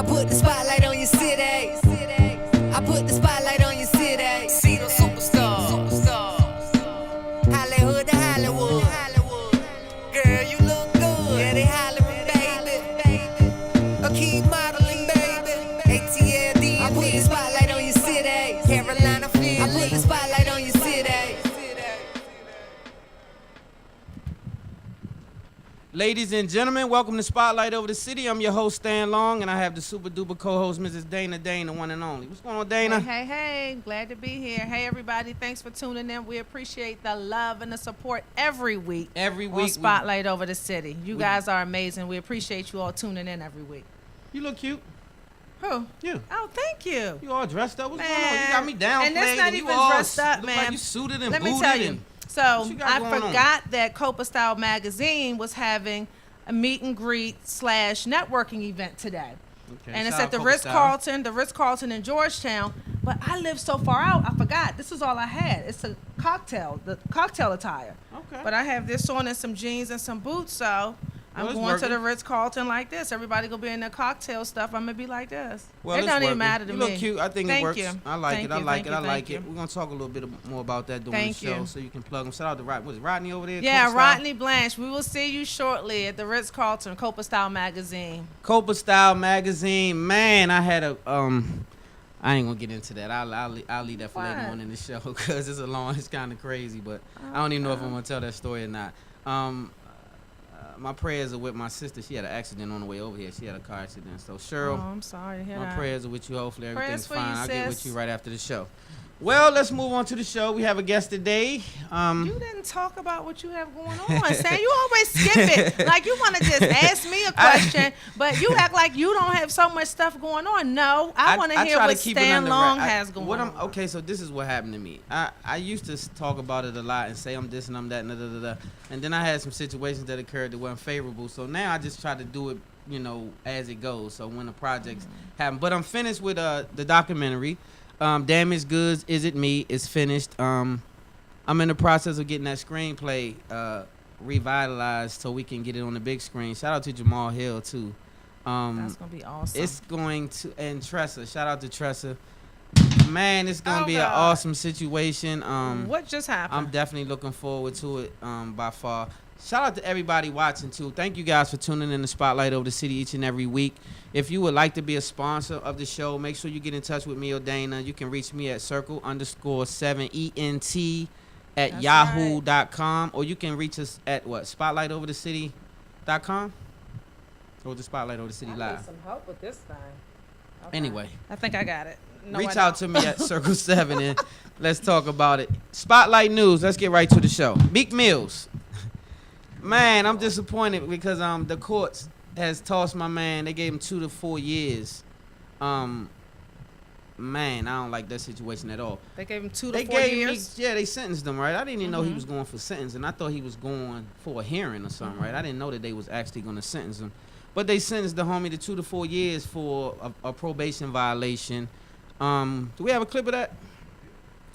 I put the spotlight on your city. I put the spotlight on your city. See the superstars. Hollywood to Hollywood. Girl, you look good. Yeah, they hollering, baby. Keep modeling, baby. ATLD. I put the spotlight on your city. Carolina, Philly. I put the spotlight on your city. Ladies and gentlemen, welcome to Spotlight Over the City. I'm your host, Stan Long, and I have the super duper co-host, Mrs. Dana, the one and only. What's going on, Dana? Hey, glad to be here. Hey, everybody, thanks for tuning in. We appreciate the love and the support every week. On Spotlight Over the City. You guys are amazing. We appreciate you all tuning in every week. You look cute. Who? You. Oh, thank you. You all dressed up. What's Man, going on? You got me down. and it's not even dressed up, man. Like you suited and Let booted. me tell you. So I forgot that Copa Style Magazine was having a meet and greet / networking event today. Okay, and it's at the Ritz-Carlton in Georgetown. But I live so far out, I forgot. This is all I had. It's the cocktail attire. Okay. But I have this on and some jeans and some boots, so I'm going to the Ritz-Carlton like this. Everybody gonna be in their cocktail stuff. I'm gonna be like this. Well, it don't even matter to me. You look cute. I think it works. You. I like it. I like it. You. We're gonna talk a little bit more about that during the show, so you can plug them. Shout out to Rodney over there. Yeah, Rodney Blanche. We will see you shortly at the Ritz-Carlton, Copa Style Magazine. Copa Style Magazine, man. I had a I ain't gonna get into that. I'll leave that for later on in the show because it's kind of crazy. But I don't even know if I'm gonna tell that story or not. My prayers are with my sister. She had an accident on the way over here. She had a car accident. So, Cheryl, I'm sorry to hear my that. prayers are with you. Hopefully everything's fine. I'll sis. get with you right after the show. Well, let's move on to the show. We have a guest today. You didn't talk about what you have going on, Sam. You always skip it. Like you want to just ask me a question, but you act like you don't have so much stuff going on. No, I want to hear what Stan Long has going on. Okay, so this is what happened to me. I used to talk about it a lot and say I'm this and I'm that and and then I had some situations that occurred that weren't favorable. So now I just try to do it, as it goes. So when the projects happen, but I'm finished with the documentary. Damaged Goods, Is It Me? It's finished. I'm in the process of getting that screenplay revitalized so we can get it on the big screen. Shout out to Jamal Hill too. That's gonna be awesome. It's going to, and Tressa. Shout out to Tressa. Man, it's gonna be an awesome situation. What just happened? I'm definitely looking forward to it. By far. Shout out to everybody watching too. Thank you guys for tuning in to Spotlight Over the City each and every week. If you would like to be a sponsor of the show, make sure you get in touch with me or Dana. You can reach me at circle_7ENT at yahoo.com, or you can reach us at spotlightoverthecity.com or the Spotlight Over the City Live. I need some help with this thing. Okay. Anyway, I think I got it. No, reach out to me at Circle 7 and let's talk about it. Spotlight News. Let's get right to the show. Meek Mills. Man, I'm disappointed because the courts has tossed my man. They gave him 2 to 4 years. Man, I don't like that situation at all. They gave him 2 to 4 years? They sentenced him, right? I didn't even know he was going for sentencing. I thought he was going for a hearing or something, right? I didn't know that they was actually going to sentence him. But they sentenced the homie to 2 to 4 years for a probation violation. Do we have a clip of that?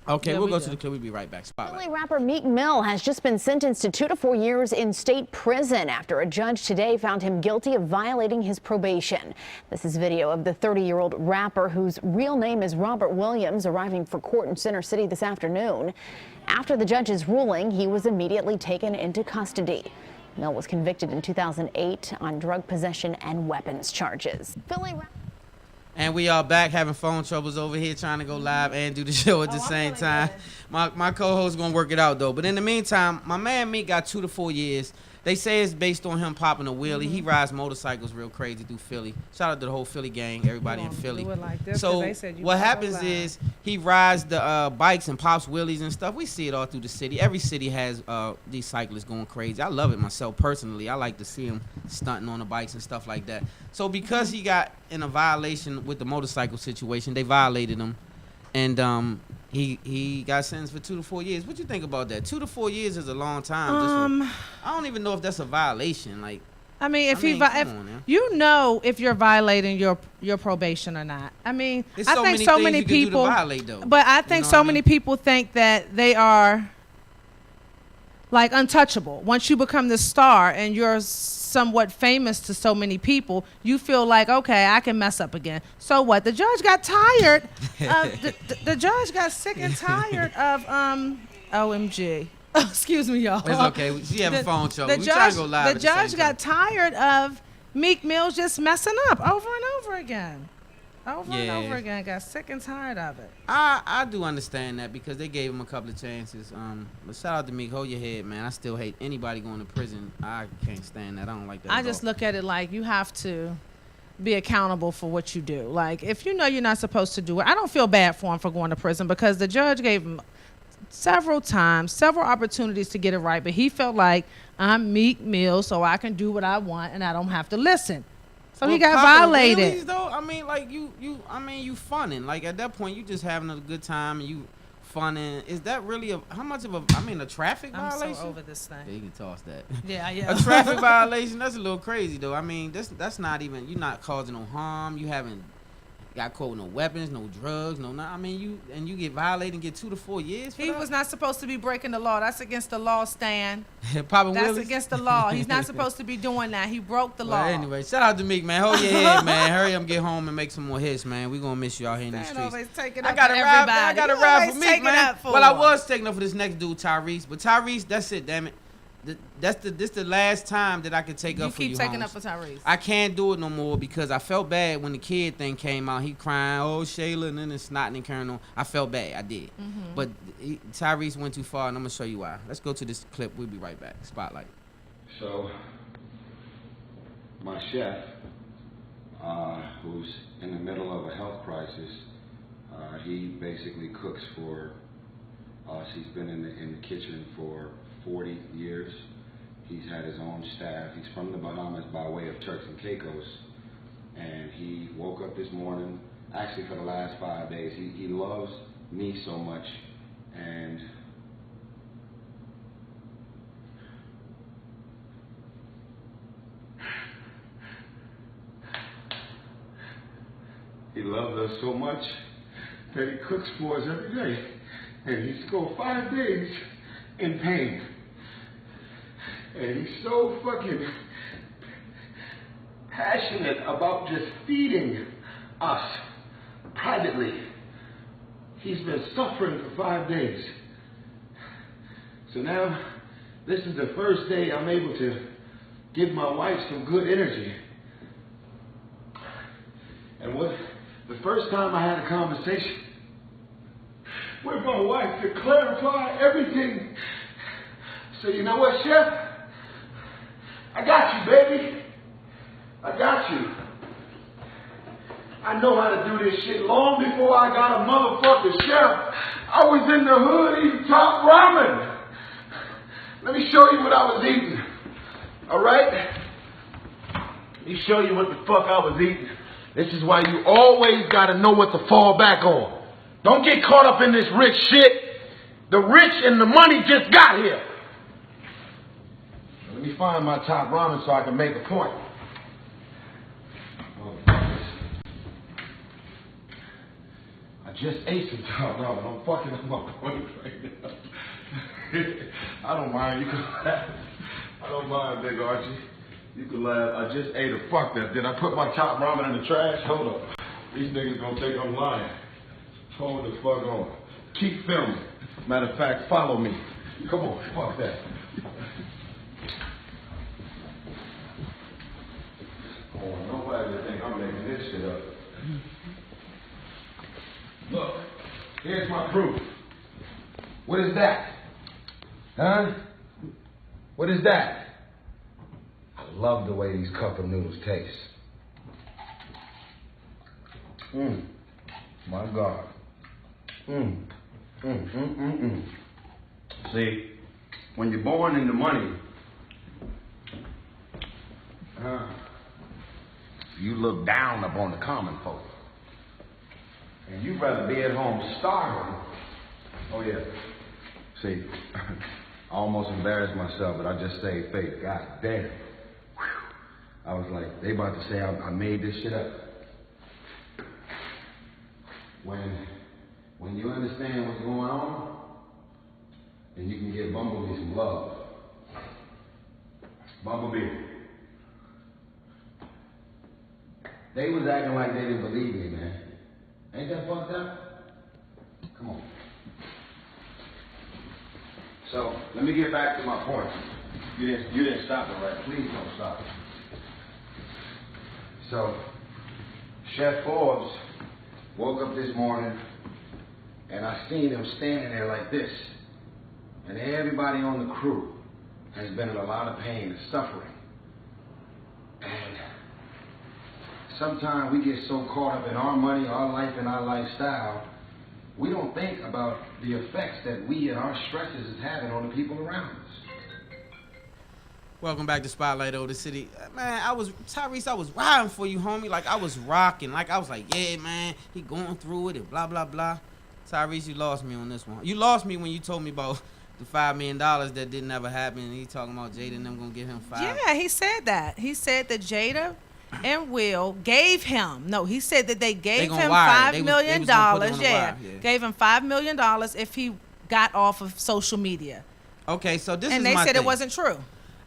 Okay, yeah, we'll go to the clip. We'll be right back. Spotlight. Philly rapper Meek Mill has just been sentenced to 2 to 4 years in state prison after a judge today found him guilty of violating his probation. This is video of the 30-year-old rapper, whose real name is Robert Williams, arriving for court in Center City this afternoon. After the judge's ruling, he was immediately taken into custody. Mill was convicted in 2008 on drug possession and weapons charges. And we are back having phone troubles over here trying to go live and do the show at the same time. My co-host going to work it out, though. But in the meantime, my man Meek got 2 to 4 years. They say it's based on him popping a wheelie. He rides motorcycles real crazy through Philly. Shout out to the whole Philly gang, everybody in Philly. So what happens is he rides the bikes and pops wheelies and stuff. We see it all through the city. Every city has these cyclists going crazy. I love it myself personally. I like to see him stunting on the bikes and stuff like that. So because he got in a violation with the motorcycle situation, they violated him. And he got sentenced for 2 to 4 years. What you think about that? 2 to 4 years is a long time. I don't even know if that's a violation. Like, I mean, if you're violating your probation or not. I mean, I think so many people. But I think so many people think that they are like untouchable. Once you become the star and you're somewhat famous to so many people, you feel like, okay, I can mess up again. So what? The judge got tired. The judge got sick and tired of OMG. Excuse me, y'all. It's okay. She having phone trouble. We trying to go live. The judge got tired of Meek Mill just messing up over and over again. Over and over again. Got sick and tired of it. I do understand that because they gave him a couple of chances. But shout out to Meek. Hold your head, man. I still hate anybody going to prison. I can't stand that. I don't like that. I just look at it like you have to be accountable for what you do. Like, if you know you're not supposed to do it, I don't feel bad for him for going to prison because the judge gave him several opportunities to get it right, but he felt like I'm Meek Mill, so I can do what I want and I don't have to listen. So he got violated. Wheelies, though, I mean, like you funning. Like at that point, you just having a good time and you funning. Is that really a traffic violation? I'm so over this thing. Yeah, you can toss that. Yeah. A traffic violation, that's a little crazy though. I mean, that's not even, you're not causing no harm. You haven't got caught with no weapons, no drugs, you get violated and get 2 to 4 years for He that? was not supposed to be breaking the law. That's against the law, Stan. Popping That's wheelies? against the law. He's not supposed to be doing that. He broke the law. Anyway, shout out to Meek, man. Hold your head, man. Hurry up and get home and make some more hits, man. We gonna miss you out here in these streets. I got to rap for Meek, man. Well, I was taking up for this next dude, Tyrese. But Tyrese, that's it, damn it. This the last time that I could take up for you. You keep taking up for Tyrese. I can't do it no more because I felt bad when the kid thing came out. He crying, oh Shayla, and then it's snotting and carrying on. I felt bad, I did. But Tyrese went too far, and I'm gonna show you why. Let's go to this clip. We'll be right back. Spotlight. So, my chef, who's in the middle of a health crisis, he basically cooks for us. He's been in the kitchen for 40 years. He's had his own staff. He's from the Bahamas by way of Turks and Caicos. And he woke up this morning, actually for the last 5 days. He loves me so much. And he loves us so much that he cooks for us every day. And he's go 5 days in pain. And he's so fucking passionate about just feeding us privately. He's been suffering for 5 days. So now, this is the first day I'm able to give my wife some good energy. And the first time I had a conversation with my wife to clarify everything. So you know what, Chef? I got you, baby. I got you. I know how to do this shit long before I got a motherfucking chef. I was in the hood eating top ramen. Let me show you what I was eating. Alright? Let me show you what the fuck I was eating. This is why you always gotta know what to fall back on. Don't get caught up in this rich shit. The rich and the money just got here. Let me find my top ramen so I can make a point. I just ate some top ramen. I'm fucking up my point right now. I don't mind. You can laugh. I don't mind, Big Archie. You can laugh. I just ate a fuck that. Did I put my top ramen in the trash? Hold up. These niggas gonna think I'm lying. Hold the fuck on. Keep filming. Matter of fact, follow me. Come on, fuck that. Oh, nobody think I'm making this shit up. Look, here's my proof. What is that? Huh? What is that? I love the way these cup of noodles taste. My God. See, when you're born into money, you look down upon the common folk. And you'd rather be at home starving. Oh yeah. See, I almost embarrassed myself, but I just saved face. God damn. Whew. I was like, they about to say I made this shit up. When you understand what's going on, then you can give Bumblebee some love. Bumblebee. They was acting like they didn't believe me, man. Ain't that fucked up? Come on. So, let me get back to my point. You didn't stop it, right? Please don't stop it. So, Chef Forbes woke up this morning and I seen him standing there like this. And everybody on the crew has been in a lot of pain and suffering. And sometimes we get so caught up in our money, our life, and our lifestyle, we don't think about the effects that we and our stresses is having on the people around us. Welcome back to Spotlight Over the City. Man, Tyrese, I was riding for you, homie. Like, I was rocking. Like, I was like, yeah, man, he going through it and blah, blah, blah. Tyrese, you lost me on this one. You lost me when you told me about the $5 million that didn't ever happen. And he talking about Jada and them going to give him $5. Yeah, he said that. He said that Jada and Will gave him. No, he said that they gave him $5 million. Yeah, gave him $5 million if he got off of social media. Okay, so this is my thing. And they said it wasn't true.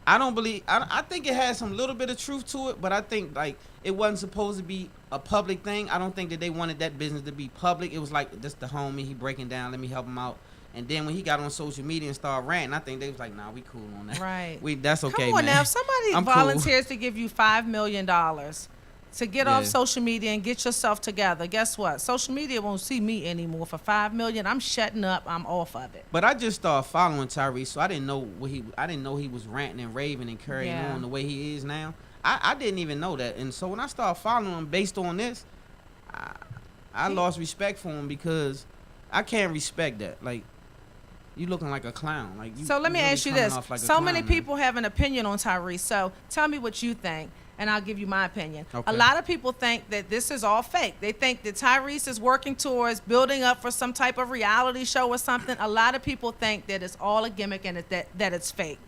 I don't believe. I think it has some little bit of truth to it, but I think like it wasn't supposed to be a public thing. I don't think that they wanted that business to be public. It was like just the homie, he breaking down, let me help him out. And then when he got on social media and started ranting, I think they was like, nah, we cool on that. Right. That's okay, man. Come on now, if somebody volunteers to give you $5 million to get off social media and get yourself together, guess what? Social media won't see me anymore. For $5 million, I'm shutting up. I'm off of it. But I just started following Tyrese, so I didn't know he was ranting and raving and carrying on the way he is now. I didn't even know that. And so when I started following him based on this, I lost respect for him because I can't respect that. Like, you looking like a clown. Like, so let me ask you this. So many people have an opinion on Tyrese. So tell me what you think, and I'll give you my opinion. Okay. A lot of people think that this is all fake. They think that Tyrese is working towards building up for some type of reality show or something. A lot of people think that it's all a gimmick and that it's fake.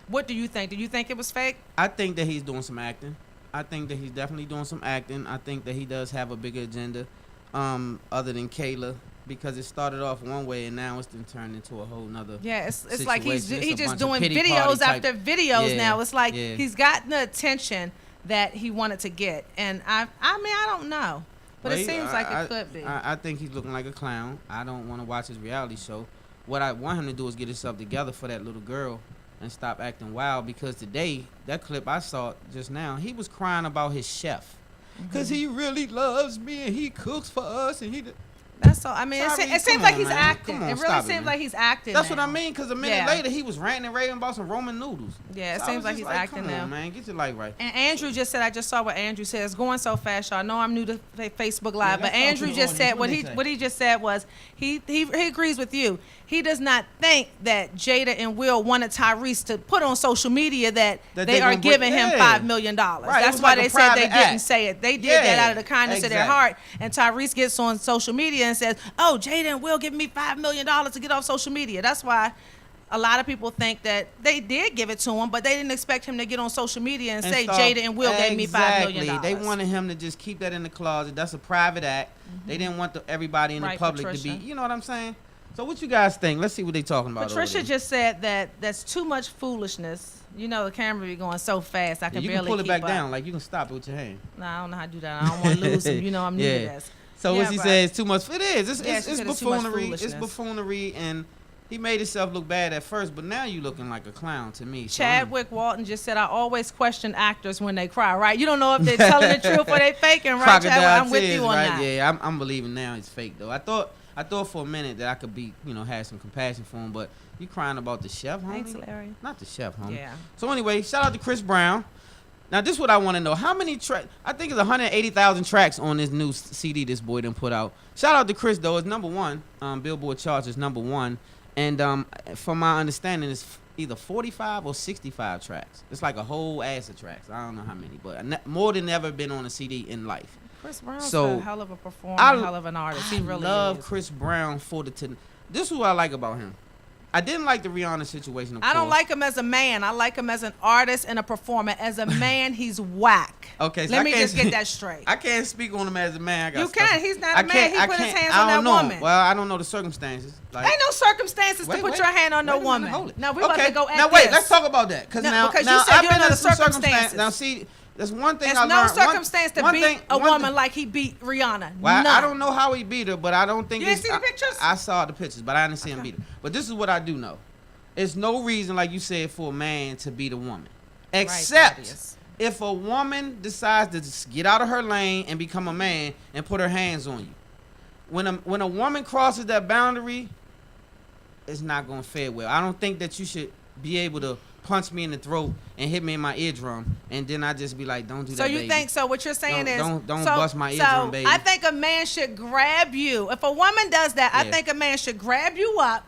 What do you think? Do you think it was fake? I think that he's doing some acting. I think that he's definitely doing some acting. I think that he does have a bigger agenda other than Kayla. Because it started off one way and now it's been turned into a whole nother. Yeah, it's like he's just doing videos after videos now. It's like he's gotten the attention that he wanted to get, and I mean I don't know, but it seems like it could be. I think he's looking like a clown. I don't want to watch his reality show. What I want him to do is get himself together for that little girl and stop acting wild. Because today, that clip I saw just now, he was crying about his chef because he really loves me and he cooks for us and he. That's all. I mean, it seems like he's acting. It really seems like he's acting. That's what I mean. Because a minute later, he was ranting and raving about some Roman noodles. Yeah, it seems like he's acting now. Come on, man, get your life right. And Andrew just said, I just saw what Andrew said. It's going so fast, y'all. I know I'm new to Facebook Live, but Andrew just said what he just said was he agrees with you. He does not think that Jada and Will wanted Tyrese to put on social media that they are giving him $5 million. Right, that's why they said they didn't say it. They did that out of the kindness of their heart. And Tyrese gets on social media and says, oh, Jada and Will give me $5 million to get off social media. That's why a lot of people think that they did give it to him, but they didn't expect him to get on social media and say Jada and Will gave me $5 million. They wanted him to just keep that in the closet. That's a private act. They didn't want everybody in the public to be, you know what I'm saying? So what you guys think? Let's see what they talking about. Patricia just said that that's too much foolishness. You know the camera be going so fast I can barely keep up. You can pull it back down, like you can stop it with your hand. Nah, I don't know how to do that. I don't want to lose him. You know I'm new to this. So what he says too much. It is. It's buffoonery. It's buffoonery, and he made himself look bad at first, but now you looking like a clown to me. Chadwick Walton just said, I always question actors when they cry, right? You don't know if they're telling the truth or they faking, right, Crocodile Chadwick? I'm with tears, you on right? that. Yeah, I'm believing now it's fake, though. I thought for a minute that I could be, have some compassion for him, but you crying about the chef, homie? Thanks, Larry. Not the chef, homie. Yeah. So anyway, shout out to Chris Brown. Now, this is what I want to know. How many tracks? I think it's 180,000 tracks on this new CD this boy done put out. Shout out to Chris, though. It's number one. Billboard charts is number one. And from my understanding, it's either 45 or 65 tracks. It's like a whole ass of tracks. I don't know how many, but more than ever been on a CD in life. Chris Brown's a hell of a performer, hell of an artist. He really love Chris Brown for this is what I like about him. I didn't like the Rihanna situation. I don't like him as a man. I like him as an artist and a performer. As a man, he's whack. Okay, so let me just get that straight. I can't speak on him as a man. You can. He's not a man. He put his hands on that woman. Well, I don't know the circumstances. Like, ain't no circumstances to put your hand on no woman. Now we're about to go at Now wait, let's talk about that. Because you said you don't know the circumstances. Now see, there's one thing there's I learned. There's no circumstance to beat a woman like he beat Rihanna. Well, I don't know how he beat her, but I don't think you didn't see the pictures. I saw the pictures, but I didn't see him beat her. But this is what I do know. It's no reason, like you said, for a man to beat a woman. Except if a woman decides to just get out of her lane and become a man and put her hands on you. When a woman crosses that boundary, it's not going to fare well. I don't think that you should be able to punch me in the throat and hit me in my eardrum, and then I just be like, don't do that, So you baby. think, so what you're saying don't bust my eardrum, baby. I think a man should grab you. If a woman does that, I think a man should grab you up.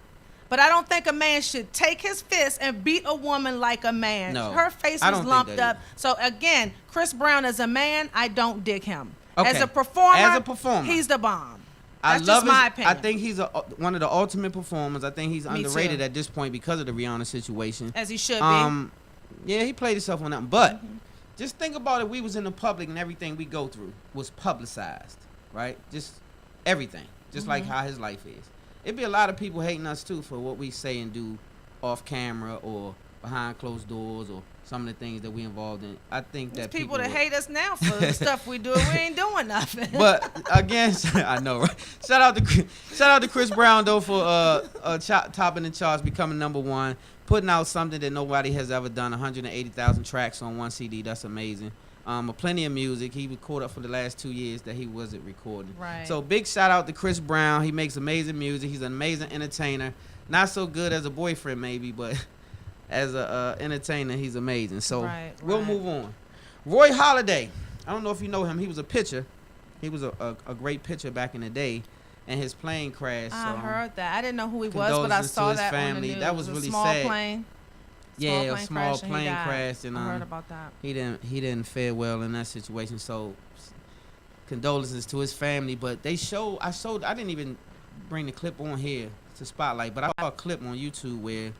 But I don't think a man should take his fist and beat a woman like a man. No, her face was lumped up. So again, Chris Brown as a man, I don't dig him. Okay. As a performer, he's the bomb. That's just my opinion. I think he's one of the ultimate performers. I think he's underrated at this point because of the Rihanna situation. As he should be. Yeah, he played himself on that. But just think about it. We was in the public and everything we go through was publicized, right? Just everything. Just like how his life is. It'd be a lot of people hating us too for what we say and do off camera or behind closed doors or some of the things that we involved in. I think that people that hate us now for the stuff we do, we ain't doing nothing. But again, I know, right? Shout out to Chris Brown though for topping the charts, becoming #1, putting out something that nobody has ever done. 180,000 tracks on one CD. That's amazing. Plenty of music. He was caught up for the last 2 years that he wasn't recording. Right. So big shout out to Chris Brown. He makes amazing music. He's an amazing entertainer. Not so good as a boyfriend maybe, but as a entertainer, he's amazing. So we'll move on. Roy Halladay. I don't know if you know him. He was a pitcher. He was a great pitcher back in the day, and his plane crashed. I heard that. I didn't know who he was, but I saw that on the news. That was really small sad. Plane. A small plane crashed, and I heard about that. He didn't fare well in that situation. So condolences to his family. But I didn't even bring the clip on here to spotlight, but I saw a clip on YouTube where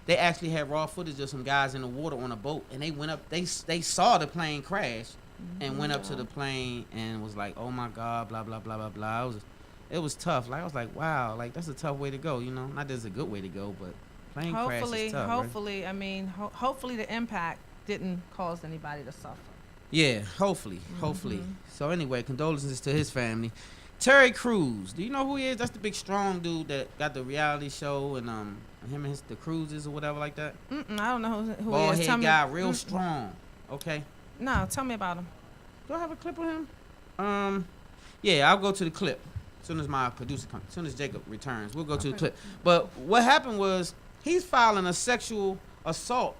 they actually had raw footage of some guys in the water on a boat, and they went up. They saw the plane crash, and went up to the plane and was like, "Oh my God, blah blah blah blah blah." It was tough. Like I was like, "Wow, like that's a tough way to go." You know, not that it's a good way to go, but plane crash is tough. Hopefully, right? I mean, hopefully the impact didn't cause anybody to suffer. Yeah, hopefully. So anyway, condolences to his family. Terry Crews, do you know who he is? That's the big strong dude that got the reality show and him and the Cruises or whatever like that. I don't know who Bald he is. Head guy, real strong. Okay. No, tell me about him. Do I have a clip of him? Yeah, I'll go to the clip as soon as my producer comes. As soon as Jacob returns, we'll go to the clip. But what happened was he's filing a sexual assault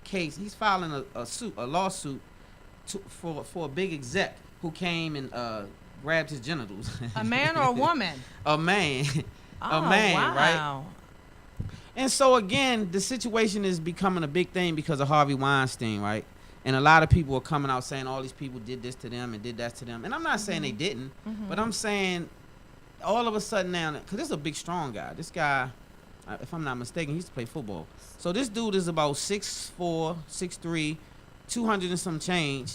case. He's filing a lawsuit for a big exec who came and grabbed his genitals. A man or a woman? A man. Oh, a man, wow. right? And so again, the situation is becoming a big thing because of Harvey Weinstein, right? And a lot of people are coming out saying all these people did this to them and did that to them. And I'm not saying they didn't, but I'm saying all of a sudden now, because this is a big, strong guy. This guy, if I'm not mistaken, he used to play football. So this dude is about 6'4", 6'3", 200 and some change,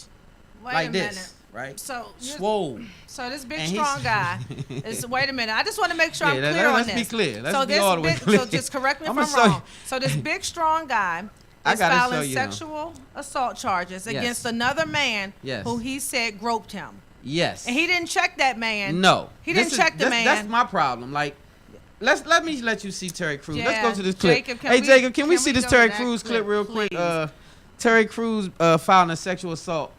Wait like a this, minute. right? So swole. So this big strong guy is. Wait a minute. I just want to make sure I'm clear on this. Let's be clear. So be all the way clear. So just correct me if I'm wrong. So this big strong guy is filing sexual assault charges against another man who he said groped him. Yes. And he didn't check that man. No. He didn't check the man. That's my problem. Like, let me let you see Terry Crews. Let's go to this clip. Jacob, can we see this Terry Crews clip real quick? Terry Crews filing a sexual assault.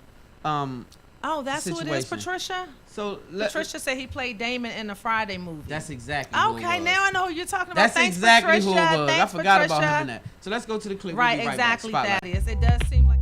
Oh, that's situation. who it is, Patricia? So Patricia said he played Damon in the Friday movie. That's exactly who it was. Now I know who you're talking about. That's Thanks, exactly Patricia. who it was. Thanks, I forgot Patricia. about him in that. So let's go to the clip. Right, we'll exactly. That is. It does seem like.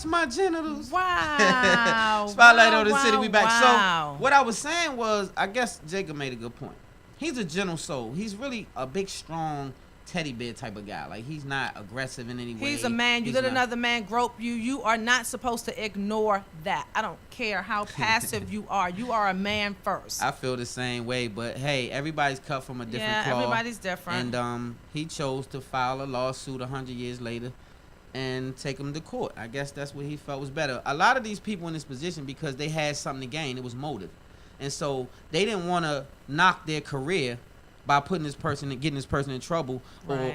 touch my genitals. Wow. Spotlight wow, on the city. We back. Wow. So what I was saying was, I guess Jacob made a good point. He's a gentle soul. He's really a big, strong teddy bear type of guy. Like, he's not aggressive in any way. He's a man. You let another man grope you. You are not supposed to ignore that. I don't care how passive you are. You are a man first. I feel the same way, but hey, everybody's cut from a different cloth. Everybody's different. And he chose to file a lawsuit 100 years later and take him to court. I guess that's what he felt was better. A lot of these people in this position, because they had something to gain, it was motive. And so they didn't want to knock their career by putting this person and getting this person in trouble,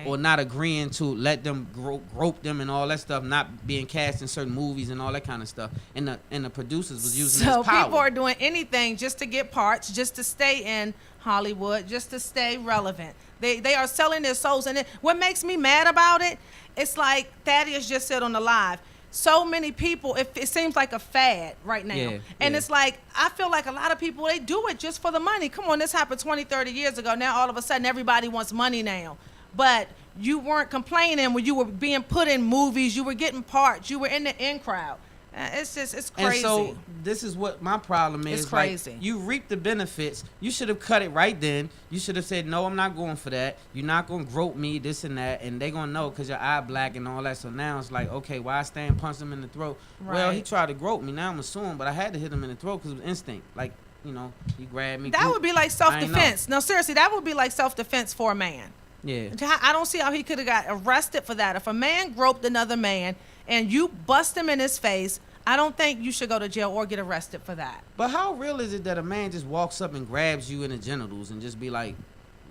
or not agreeing to let them grope them and all that stuff, not being cast in certain movies and all that kind of stuff. And the producers was using this power. So people are doing anything just to get parts, just to stay in Hollywood, just to stay relevant. They are selling their souls. And what makes me mad about it, it's like Thaddeus just said on the live, so many people, it seems like a fad right now. And it's like, I feel like a lot of people, they do it just for the money. Come on, this happened 20, 30 years ago. Now all of a sudden everybody wants money now. But you weren't complaining when you were being put in movies, you were getting parts, you were in the in crowd. It's crazy. And so this is what my problem is. It's crazy. Like, you reap the benefits. You should have cut it right then. You should have said, no, I'm not going for that. You're not going to grope me, this and that. And they're going to know because your eye black and all that. So now it's like, okay, why I stay and punch him in the throat? Right. Well, he tried to grope me. Now I'm assuming, but I had to hit him in the throat because it was instinct. Like, you know, he grabbed me. That would be like self-defense. No, seriously, that would be like self-defense for a man. Yeah. I don't see how he could have got arrested for that. If a man groped another man and you bust him in his face, I don't think you should go to jail or get arrested for that. But how real is it that a man just walks up and grabs you in the genitals and just be like,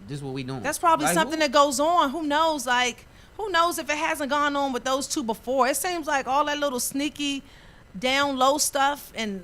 this is what we doing? That's probably like, something that goes on. Who knows? Like, who knows if it hasn't gone on with those two before? It seems like all that little sneaky down low stuff, and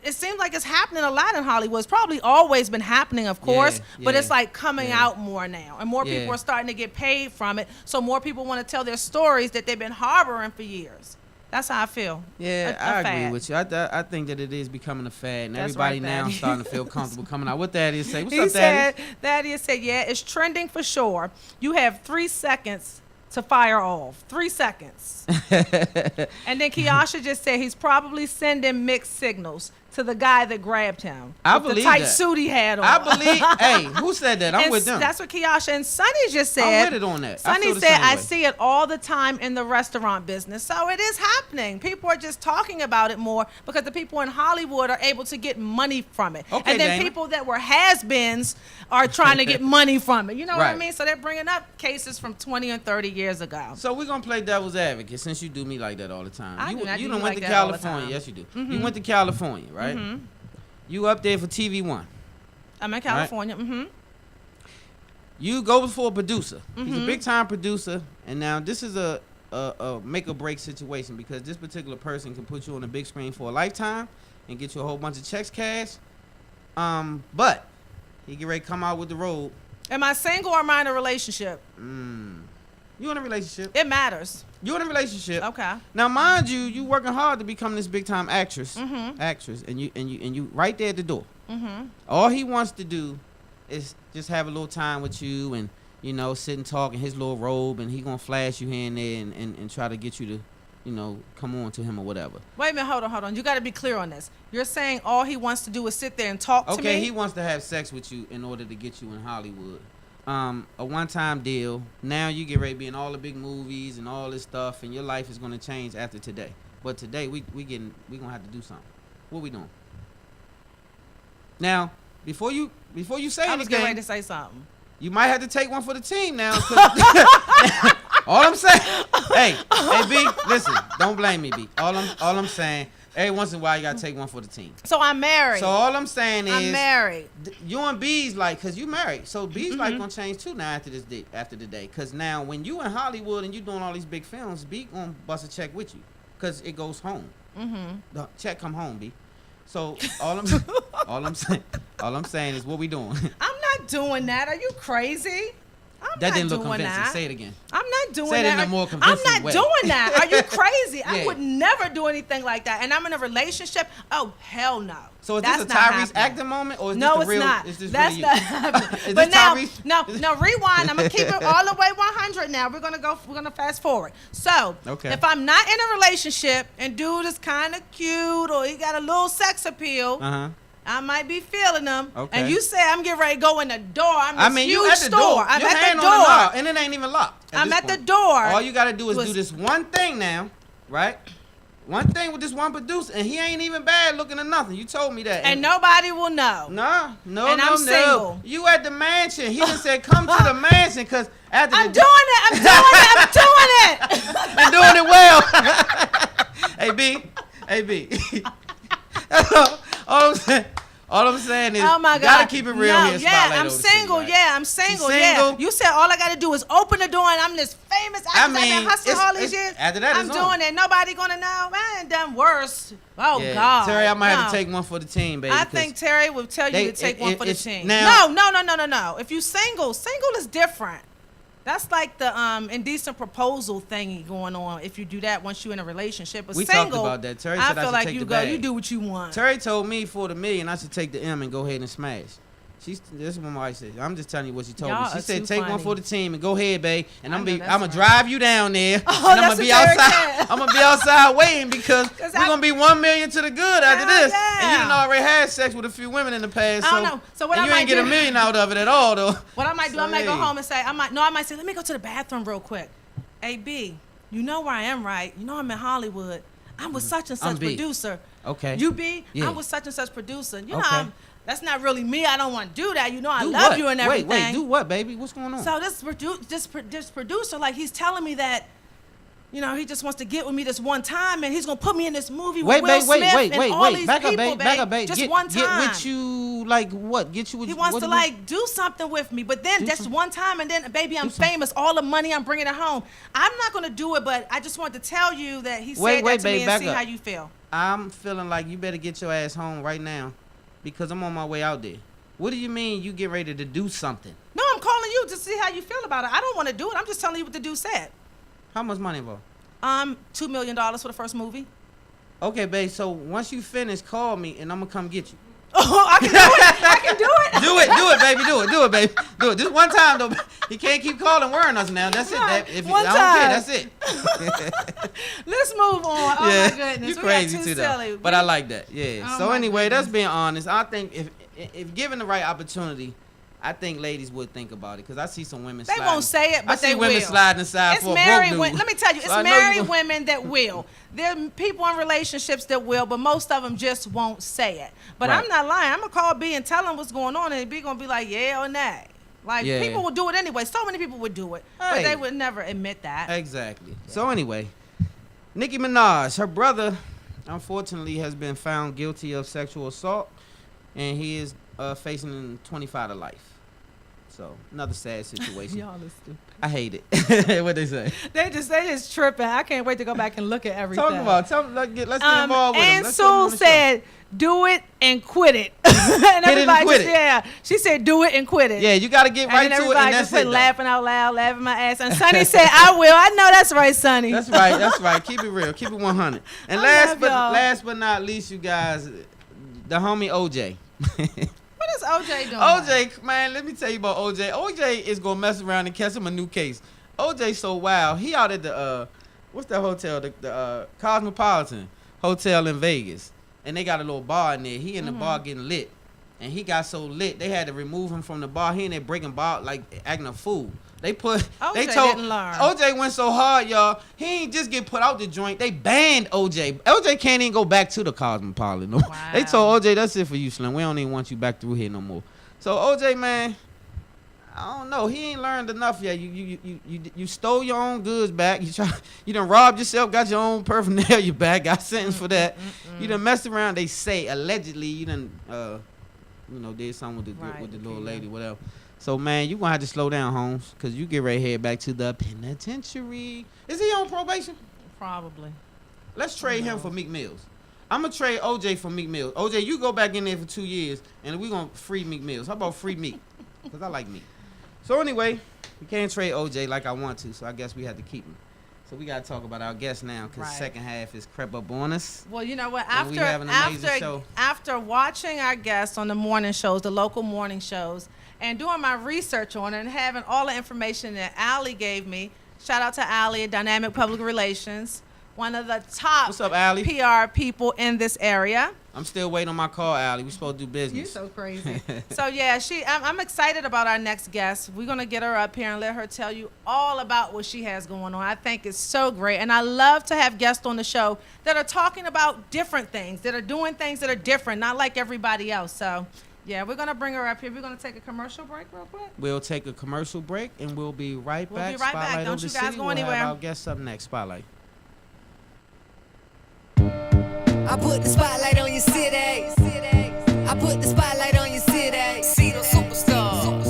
it seems like it's happening a lot in Hollywood. It's probably always been happening, of course, but it's like coming out more now. And more people are starting to get paid from it. So more people want to tell their stories that they've been harboring for years. That's how I feel. Yeah, I agree with you. I think that it is becoming a fad, and everybody now starting to feel comfortable coming out. What Thaddeus say? What's up, Thaddeus? Thaddeus said, yeah, it's trending for sure. You have 3 seconds to fire off. 3 seconds. And then Kiasha just said he's probably sending mixed signals to the guy that grabbed him. I believe the tight that. suit he had on. I believe. Hey, who said that? I'm with them. That's what Kiasha and Sonny just said. I'm with it on that. Sonny said, I see it all the time in the restaurant business. So it is happening. People are just talking about it more because the people in Hollywood are able to get money from it. Okay, and then people that were has-beens are trying to get money from it. You know what I mean? So they're bringing up cases from 20 and 30 years ago. So we're going to play devil's advocate since you do me like that all the time. You done went like to California. Yes, you do. You went to California, right? You up there for TV One. I'm in California. Right? You go before a producer. He's a big time producer, and now this is a make or break situation because this particular person can put you on the big screen for a lifetime and get you a whole bunch of checks cash. But he get ready to come out with the robe. Am I single or am I in a relationship? You in a relationship. It matters. You in a relationship. Okay. Now, mind you, you working hard to become this big time actress, and you right there at the door. All he wants to do is just have a little time with you, and you know, sit and talk in his little robe, and he gonna flash you here and there, and try to get you to, you know, come on to him or whatever. Wait a minute, hold on. You got to be clear on this. You're saying all he wants to do is sit there and talk to me? Okay, he wants to have sex with you in order to get you in Hollywood. A one-time deal. Now you get ready to be in all the big movies and all this stuff, and your life is gonna change after today. But today we gonna have to do something. What we doing? Now, before you say anything, I was getting ready to say something. You might have to take one for the team now. All I'm saying, hey B, listen, don't blame me, B. All I'm saying, every once in a while you gotta take one for the team. So I'm married. So all I'm saying is, I'm married. You and B's like, cause you married, so B's life gonna change too now after the day. Cause now when you in Hollywood and you doing all these big films, B gonna bust a check with you, cause it goes home. The check come home, B. So all I'm saying is what we doing. I'm not doing that. Are you crazy? I'm That didn't look convincing. Say it again. I'm not doing that. Say it in a more convincing I'm not way. doing that. Are you crazy? Yeah. I would never do anything like that. And I'm in a relationship. Oh, hell no. So is this a Tyrese acting moment, or is no, this the real? No, it's not. Is this That's really not you? happening. Is But this now, Tyrese? no, rewind. I'm gonna keep it all the way 100. Now we're gonna fast forward. So if I'm not in a relationship and dude is kind of cute or he got a little sex appeal, I might be feeling them. Okay. And you say I'm getting ready to go in the door. I'm this huge you at the store. door. I'm Your at hand the on door. knob, and it ain't even locked. I'm at the door. All you gotta do is do this one thing now, right? One thing with this one producer, and he ain't even bad looking or nothing. You told me that. And nobody will know. No. And I'm single. You at the mansion. He just said, come to the mansion, because after I'm doing it. and doing it well. Hey, B. All I'm saying is, oh my God. Gotta keep it real here. I'm single. City, right? I'm single. She's Yeah. single. You said all I gotta do is open the door and I'm this famous actress. I've been hustling all these years. After that, I'm doing it. Nobody gonna know. I ain't done worse. Oh yeah. God. Terry, I might have to take one for the team, baby. I think Terry will tell you to take one for the team. Now, No. If you single is different. That's like the indecent proposal thingy going on. If you do that once you're in a relationship, but we single, talked about that. Terry I said feel I like take you the go, bag. you do what you want. Terry told me for the million I should take the M and go ahead and smash. This is what my wife said. I'm just telling you what she told me. She said take one for the team and go ahead, babe. And I'm gonna drive you down there. And I'm gonna be outside. I'm gonna be outside waiting because we're gonna be 1 million to the good after this. And you done already had sex with a few women in the past. I don't know. So what I you might ain't get $1 million out of it at all though. What I might do, I might go home and say, I might say, let me go to the bathroom real quick. Hey B, you know where I am, right? You know I'm in Hollywood. I'm with such and such producer. Okay. You B? Yeah. I'm with such and such producer. You know that's not really me. I don't want to do that. You know I love what? you and everything. Wait, do what, baby? What's going on? So this producer, like he's telling me that, you know, he just wants to get with me this one time, and he's gonna put me in this movie with Will Smith and all these people, back up, babe. Just one time. Get with you, like what? Get you with He wants to like do something with me, but then that's one time, and then baby, I'm famous. All the money, I'm bringing it home. I'm not gonna do it, but I just wanted to tell you that he said that to me and see how you feel. I'm feeling like you better get your ass home right now, because I'm on my way out there. What do you mean you get ready to do something? No, I'm calling you to see how you feel about it. I don't want to do it. I'm just telling you what the dude said. How much money involved? $2 million for the first movie. Okay, babe. So once you finish, call me and I'm gonna come get you. Oh, I can do it. I can do it. Do it, baby. Do it, baby. Do it. Just one time though. You can't keep calling worrying us now. That's it. If one I don't time. care, that's it. Let's move on. Oh my goodness. You crazy too though. But I like that. Yeah. Oh so anyway, that's being honest. I think if given the right opportunity, I think ladies would think about it, because I see some women. They won't say it, but they will. I see women sliding aside for a broke dude. Let me tell you, it's married women that will. There are people in relationships that will, but most of them just won't say it. But I'm not lying. I'm gonna call B and tell him what's going on, and B gonna be like, yeah or nay. Like people will do it anyway. So many people would do it, but they would never admit that. Exactly. Yeah. So anyway, Nicki Minaj, her brother, unfortunately, has been found guilty of sexual assault, and he is facing 25 to life. So another sad situation. Y'all are stupid. I hate it. What they say? They just tripping. I can't wait to go baget and look at everything. Let's get involved with them. And Sue said, "Do it and quit it." And everybody just she said, "Do it and quit it." Yeah, you got to get right to it. And everybody that's just laughing out loud, laughing my ass. And Sonny said, "I will." I know that's right, Sonny. That's right. That's right. Keep it real. Keep it 100. And last but not least, you guys, the homie OJ. What is OJ doing? OJ, man, let me tell you about OJ. OJ is gonna mess around and catch him a new case. OJ so wild. He out at the what's that hotel? The Cosmopolitan Hotel in Vegas, and they got a little bar in there. He in the bar getting lit, and he got so lit they had to remove him from the bar. He in there breaking bar, like acting a fool. OJ went so hard, y'all. He ain't just get put out the joint. They banned OJ. OJ can't even go back to the Cosmopolitan. No. Wow. They told OJ, that's it for you, Slim. We don't even want you back through here no more. So OJ, man, I don't know. He ain't learned enough yet. You stole your own goods back. You done robbed yourself, got your own paraphernalia back, got sentenced for that. You done messed around. They say allegedly you done did something with the little lady, whatever. So, man, you going to have to slow down, Holmes, because you get right here back to the penitentiary. Is he on probation? Probably. Let's trade him for Meek Mills. I'm going to trade OJ for Meek Mills. OJ, you go back in there for 2 years, and we're going to free Meek Mills. How about free Meek? Because I like Meek. So, anyway, We can't trade OJ like I want to, so I guess we had to keep him. So we got to talk about our guests now because second half is crept up on us. Well, you know what? After watching our guests on the morning shows, the local morning shows, and doing my research on it and having all the information that Allie gave me, shout out to Allie at Dynamic Public Relations, one of the top What's up, Allie? PR people in this area. I'm still waiting on my call, Allie. We supposed to do business. You're so crazy. So yeah, I'm excited about our next guest. We're gonna get her up here and let her tell you all about what she has going on. I think it's so great, and I love to have guests on the show that are talking about different things, that are doing things that are different, not like everybody else. So yeah, we're gonna bring her up here. We're gonna take a commercial break real quick. We'll take a commercial break and we'll be right back. We'll be right back. Don't you guys go anywhere. We'll have our guests up next. Spotlight. I put the spotlight on your city. I put the spotlight on your city. See those superstars.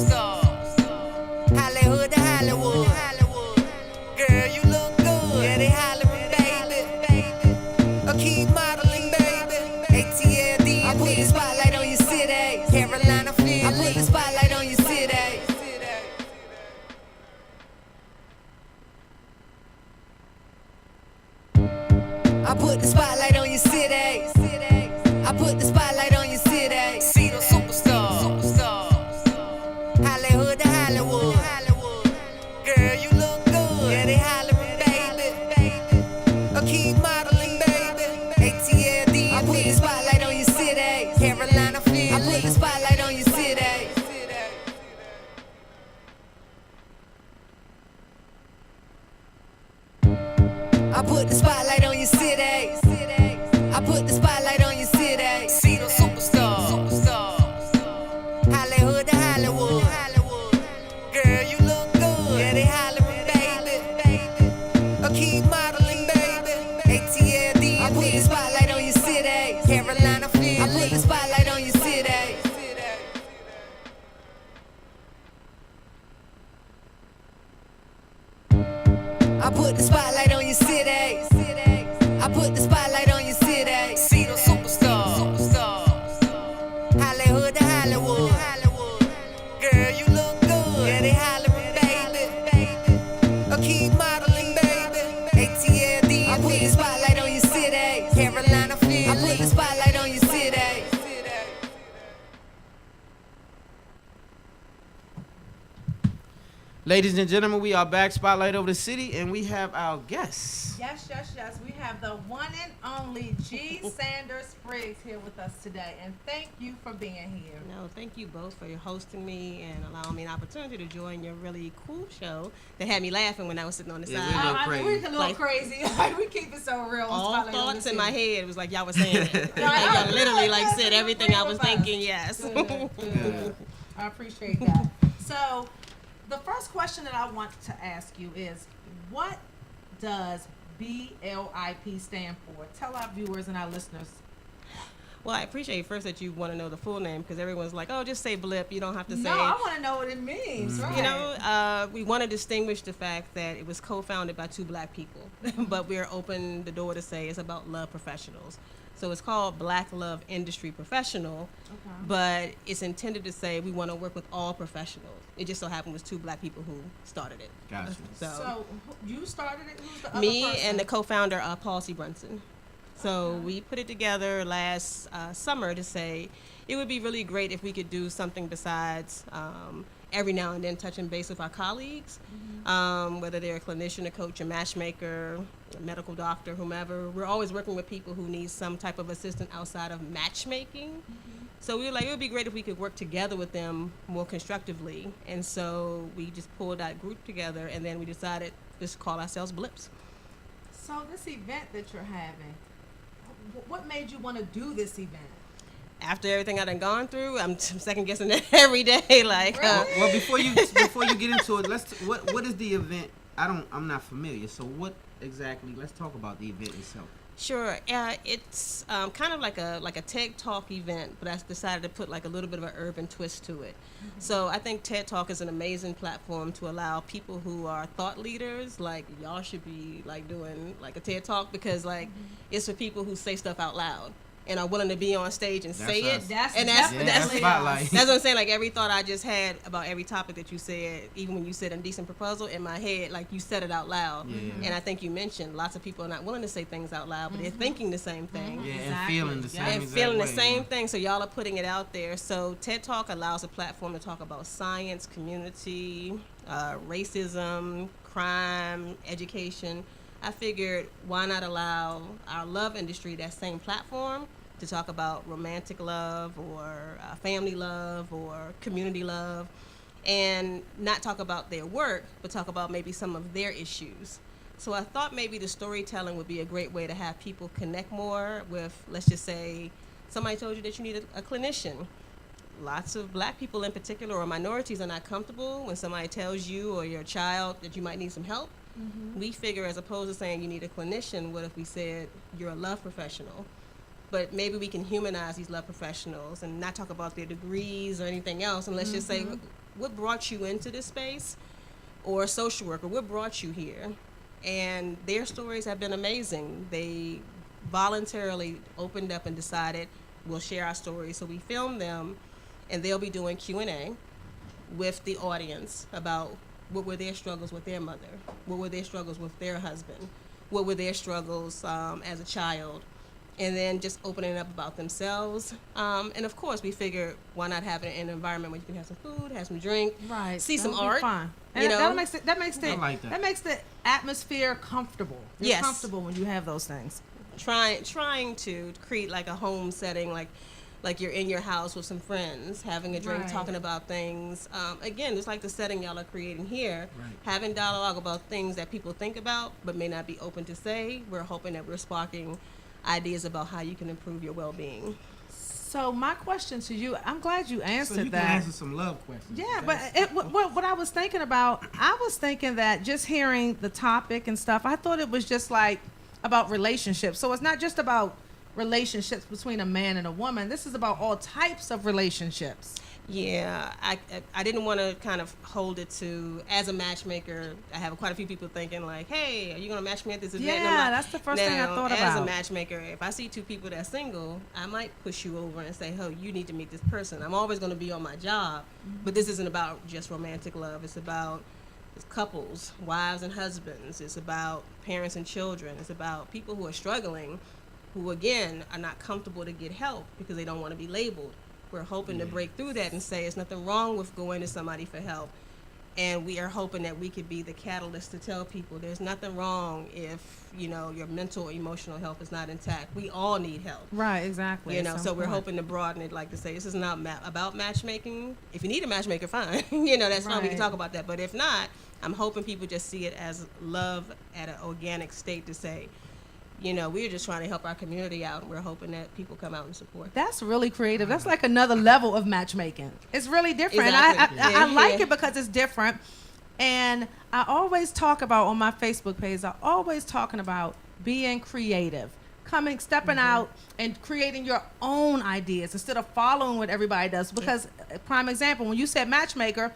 Hollywood to Hollywood. Girl, you look good. Yeah, they hollering, baby. A key modeling, baby. ATLD. I put the spotlight on your city. Carolina, Philly. I put the spotlight on your city. I put the spotlight on your city. I put the spotlight on your city. See those superstars. Hollywood to Hollywood. Girl, you look good. Yeah, they hollering, baby. A key modeling, baby. ATLD. I put the spotlight on your city. Carolina, Philly. I put the spotlight on your city. I put the spotlight on your city. I put the spotlight on your city. See those superstars. Hollywood to Hollywood. Girl, you look good. Yeah, they hollering, baby. A key modeling, baby. ATLD. I put the spotlight on your city. Carolina, Philly. I put the spotlight on your city. I put the spotlight on your city. I put the spotlight on your city. See those superstars. Hollywood to Hollywood. Girl, you look good. Yeah, they hollering, baby. A key modeling, baby. ATLD. I put the spotlight on your city. Carolina, Philly. I put the spotlight on your city. Ladies and gentlemen, we are back. Spotlight over the city, and we have our guests. Yes. We have the one and only G. Sanders Spriggs here with us today, and thank you for being here. No, thank you both for hosting me and allowing me an opportunity to join your really cool show that had me laughing when I was sitting on the Yeah, side. we're We're a little crazy. We keep it so real. All thoughts in my head. It was like y'all was saying it. Y'all literally said everything I was thinking. Yes. Good. I appreciate that. So, the first question that I want to ask you is, what does BLIP stand for? Tell our viewers and our listeners. Well, I appreciate first that you want to know the full name because everyone's like, oh, just say BLIP. You don't have to say. No, I want to know what it means. Right. You know, we want to distinguish the fact that it was co-founded by two black people, but we're open the door to say it's about love professionals. So it's called Black Love Industry Professional, but it's intended to say we want to work with all professionals. It just so happened was two black people who started it. Gotcha. So you started it? Who's the other Me person? and the co-founder, Paul C. Brunson. So we put it together last summer to say it would be really great if we could do something besides every now and then touching base with our colleagues, whether they're a clinician, a coach, a matchmaker, a medical doctor, whomever. We're always working with people who need some type of assistance outside of matchmaking. So we were like, it would be great if we could work together with them more constructively. And so we just pulled that group together, and then we decided to call ourselves Blips. So this event that you're having, what made you want to do this event? After everything I done gone through, I'm second guessing it every day. Like, Really? Well, before you get into it, what is the event? I'm not familiar. So what exactly? Let's talk about the event itself. Sure. It's kind of like a TED Talk event, but I decided to put like a little bit of an urban twist to it. So I think TED Talk is an amazing platform to allow people who are thought leaders, like y'all should be like doing like a TED Talk because like it's for people who say stuff out loud. and are willing to be on stage and say it. That's spotlight. That's what I'm saying. Like every thought I just had about every topic that you said, even when you said indecent proposal, in my head, like you said it out loud. Yeah. And I think you mentioned lots of people are not willing to say things out loud, but they're thinking the same thing. Yeah, and feeling the same And exact feeling the way, same yeah. thing, so y'all are putting it out there. So TED Talk allows a platform to talk about science, community, racism, crime, education. I figured, why not allow our love industry that same platform to talk about romantic love or family love or community love, and not talk about their work, but talk about maybe some of their issues. So I thought maybe the storytelling would be a great way to have people connect more with, let's just say, somebody told you that you need a clinician. Lots of black people in particular, or minorities, are not comfortable when somebody tells you or your child that you might need some help. We figure, as opposed to saying you need a clinician, what if we said you're a love professional? But maybe we can humanize these love professionals and not talk about their degrees or anything else, and let's just say, what brought you into this space? Or a social worker, what brought you here? And their stories have been amazing. They voluntarily opened up and decided, we'll share our stories. So we filmed them, and they'll be doing Q&A with the audience about what were their struggles with their mother, what were their struggles with their husband, what were their struggles as a child, and then just opening up about themselves. And of course, we figured, why not have an environment where you can have some food, have some drink, Right. see some That'll be art. fun. You know, that makes I like that. that makes the atmosphere comfortable. You're Yes. comfortable when you have those things. trying to create like a home setting, like you're in your house with some friends, having a drink, Right. talking about things. Again, just like the setting y'all are creating here, Right. having dialogue about things that people think about but may not be open to say. We're hoping that we're sparking ideas about how you can improve your well-being. So my question to you, I'm glad you answered So you that. can answer some love questions. Yeah, but what I was thinking about, I was thinking that just hearing the topic and stuff, I thought it was just like about relationships. So it's not just about relationships between a man and a woman. This is about all types of relationships. Yeah, I didn't want to kind of hold it to, as a matchmaker, I have quite a few people thinking like, hey, are you going to match me at this event? And I'm Yeah, like, that's the first thing I now, thought as about. a matchmaker, if I see two people that are single, I might push you over and say, oh, you need to meet this person. I'm always going to be on my job, but this isn't about just romantic love. It's about couples, wives and husbands. It's about parents and children. It's about people who are struggling, who, again, are not comfortable to get help because they don't want to be labeled. We're hoping to break through that and say there's nothing wrong with going to somebody for help. And we are hoping that we could be the catalyst to tell people there's nothing wrong if, your mental or emotional health is not intact. We all need help. Right, exactly. at So some we're point. hoping to broaden it, like to say this is not about matchmaking. If you need a matchmaker, fine. That's fine. We can Right. talk about that. But if not, I'm hoping people just see it as love at an organic state to say, we're just trying to help our community out, and we're hoping that people come out and support. That's really creative. That's like another level of matchmaking. It's really different. Exactly. And I like Yeah. it because it's different. And I always talk about on my Facebook page, I'm always talking about being creative, stepping out and creating your own ideas instead of following what everybody does. Because, prime example, when you said matchmaker,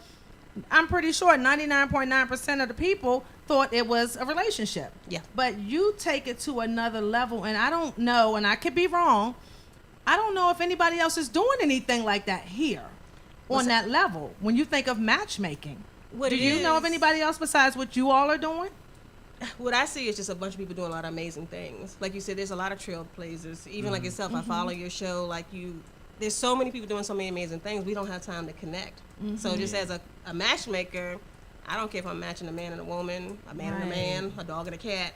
I'm pretty sure 99.9% of the people thought it was a relationship. Yeah. But you take it to another level, and I don't know, and I could be wrong, I don't know if anybody else is doing anything like that here on that level when you think of matchmaking. What Do it you know of is- anybody else besides what you all are doing? What I see is just a bunch of people doing a lot of amazing things. Like you said, there's a lot of trailblazers. Even like yourself, I follow your show. There's so many people doing so many amazing things. We don't have time to connect. So just as a matchmaker, I don't care if I'm matching a man and a woman, a man and a man, a dog and a cat.